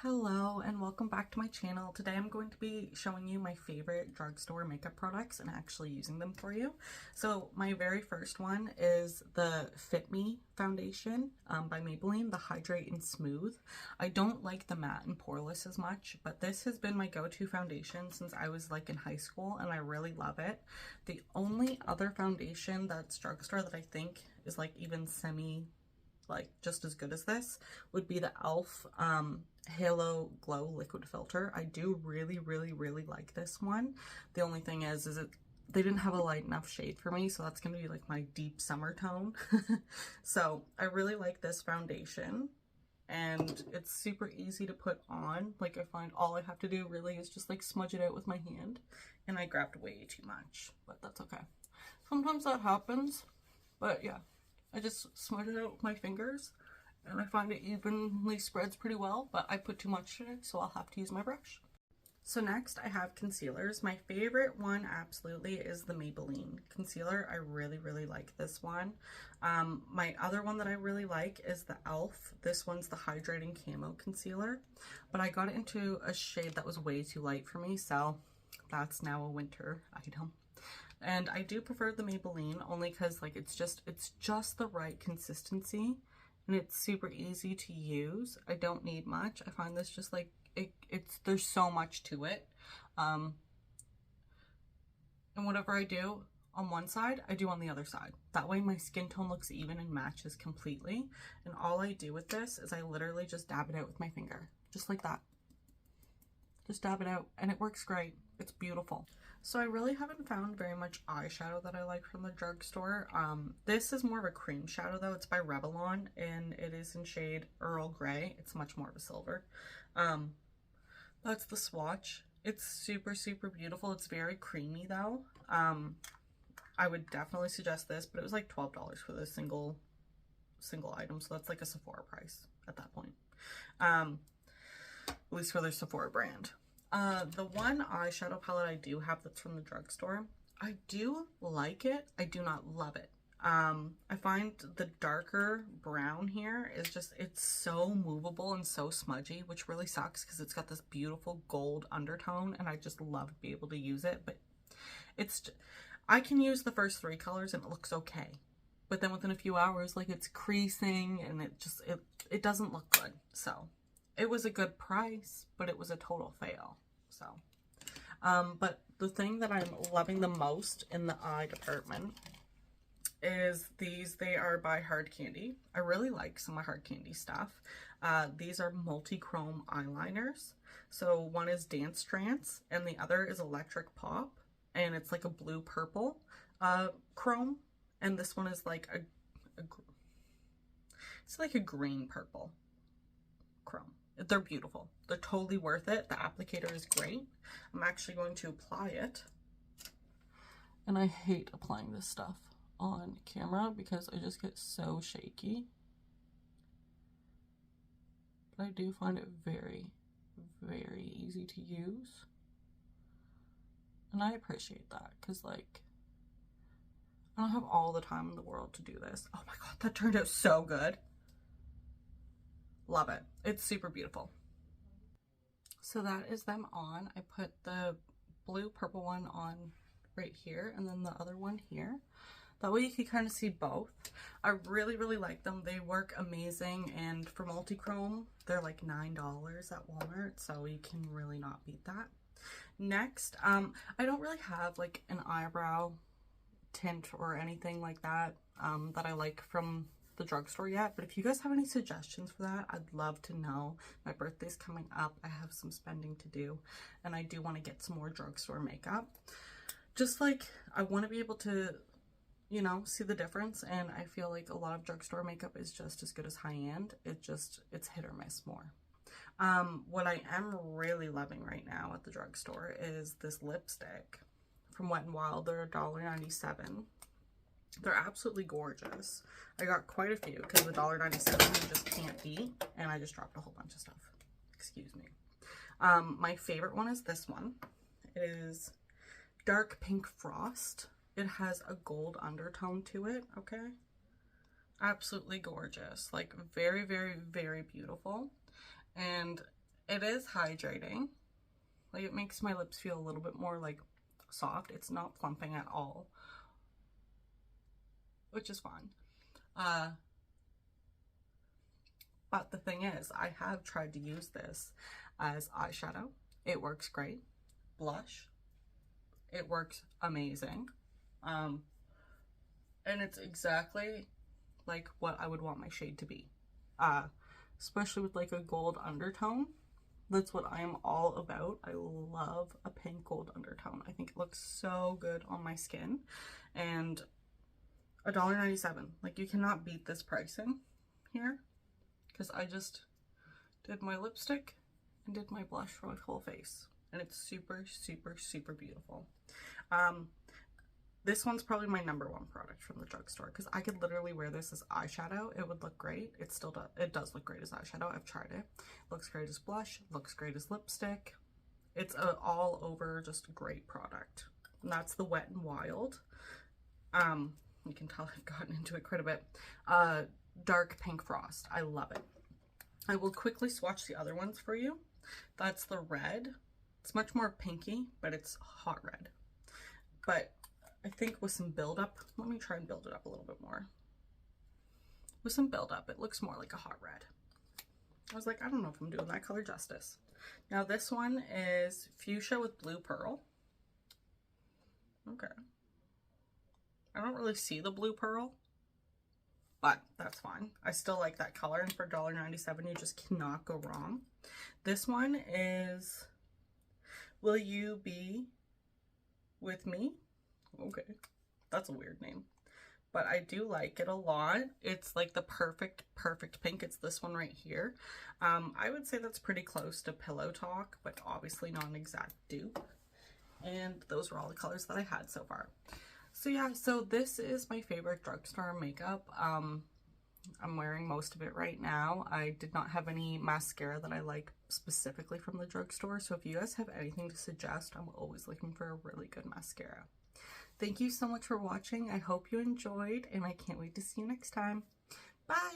Hello and welcome back to my channel. Today I'm going to be showing you my favorite drugstore makeup products and actually using them for you. So my very first one is the Fit Me foundation by Maybelline, the Hydrate and Smooth. I don't like the matte and poreless as much, but this has been my go-to foundation since I was like in high school and I really love it. The only other foundation that's drugstore that I think is like even just as good as this would be the e.l.f. Halo Glow Liquid Filter. I do really like this one. The only thing is they didn't have a light enough shade for me, so that's gonna be like my deep summer tone. So I really like this foundation and it's super easy to put on. Like I find all I have to do really is just like smudge it out with my hand, and I grabbed way too much, but that's okay. Sometimes that happens, but yeah, I just smudge it out with my fingers and I find it evenly spreads pretty well, but I put too much in it, so I'll have to use my brush. So next I have concealers. My favorite one absolutely is the Maybelline concealer. I really like this one. My other one that I really like is the e.l.f. This one's the Hydrating Camo Concealer, but I got it into a shade that was way too light for me, so that's now a winter item. And I do prefer the Maybelline only because like it's just the right consistency and it's super easy to use. I don't need much. I find this just like there's so much to it. And whatever I do on one side, I do on the other side. That way my skin tone looks even and matches completely. And all I do with this is I literally just dab it out with my finger, just like that. Just dab it out and it works great. It's beautiful. So I really haven't found very much eyeshadow that I like from the drugstore. This is more of a cream shadow though. It's by Revlon and it is in shade Earl Grey. It's much more of a silver. That's the swatch. It's super beautiful. It's very creamy though. I would definitely suggest this, but it was like $12 for the single item, so that's like a Sephora price at that point. At least for their Sephora brand. The one eyeshadow palette I do have that's from the drugstore, I do like it. I do not love it. I find the darker brown here is just, it's so movable and so smudgy, which really sucks because it's got this beautiful gold undertone and I just love to be able to use it, but I can use the first three colors and it looks okay. But then within a few hours, like it's creasing and it doesn't look good. So it was a good price, but it was a total fail. So, but the thing that I'm loving the most in the eye department is these. They are by Hard Candy. I really like some of Hard Candy stuff. These are multi-chrome eyeliners. So one is Dance Trance and the other is Electric Pop, and it's like a blue purple chrome, and this one is like it's like a green purple chrome. They're beautiful. They're totally worth it. The applicator is great. I'm actually going to apply it. And I hate applying this stuff on camera because I just get so shaky. But I do find it very easy to use. And I appreciate that because like I don't have all the time in the world to do this. Oh my god, that turned out so good. Love it. It's super beautiful. So that is them on. I put the blue purple one on right here and then the other one here. That way you can kind of see both. I really like them. They work amazing, and for multi-chrome, they're like $9 at Walmart, so you can really not beat that. Next, I don't really have like an eyebrow tint or anything like that that I like from the drugstore yet, but if you guys have any suggestions for that, I'd love to know. My birthday's coming up. I have some spending to do and I do want to get some more drugstore makeup. Just like I want to be able to, you know, see the difference, and I feel like a lot of drugstore makeup is just as good as high-end. It's hit or miss more. What I am really loving right now at the drugstore is this lipstick from Wet n Wild. They're $1.97. They're absolutely gorgeous. I got quite a few because the $1.97 you just can't beat, and I just dropped a whole bunch of stuff. Excuse me. My favorite one is this one. It is Dark Pink Frost. It has a gold undertone to it, okay? Absolutely gorgeous. Like very beautiful. And It is hydrating. Like, it makes my lips feel a little bit more like soft. It's not plumping at all, which is fine. But the thing is, I have tried to use this as eyeshadow. It works great. Blush, it works amazing. And it's exactly like what I would want my shade to be. Especially with like a gold undertone. That's what I am all about. I love a pink gold undertone. I think it looks so good on my skin. And $1.97. Like, you cannot beat this pricing here, because I just did my lipstick and did my blush for my whole face. And it's super, super, super beautiful. This one's probably my #1 product from the drugstore, because I could literally wear this as eyeshadow. It would look great. It still does. It does look great as eyeshadow. I've tried it. Looks great as blush. Looks great as lipstick. It's a all over just great product. And that's the Wet n Wild. You can tell I've gotten into it quite a bit. Dark Pink Frost. I love it. I will quickly swatch the other ones for you. That's the red. It's much more pinky, but it's hot red. But I think with some buildup, let me try and build it up a little bit more. With some buildup, it looks more like a hot red. I was like, I don't know if I'm doing that color justice. Now this one is fuchsia with blue pearl. Okay. I don't really see the blue pearl, but that's fine. I still like that color, and for $1.97, you just cannot go wrong. This one is Will You Be With Me? Okay, that's a weird name, but I do like it a lot. It's like the perfect pink. It's this one right here. I would say that's pretty close to Pillow Talk, but obviously not an exact dupe. And those were all the colors that I had so far. So yeah, so this is my favorite drugstore makeup. I'm wearing most of it right now. I did not have any mascara that I like specifically from the drugstore, so if you guys have anything to suggest, I'm always looking for a really good mascara. Thank you so much for watching. I hope you enjoyed, and I can't wait to see you next time. Bye!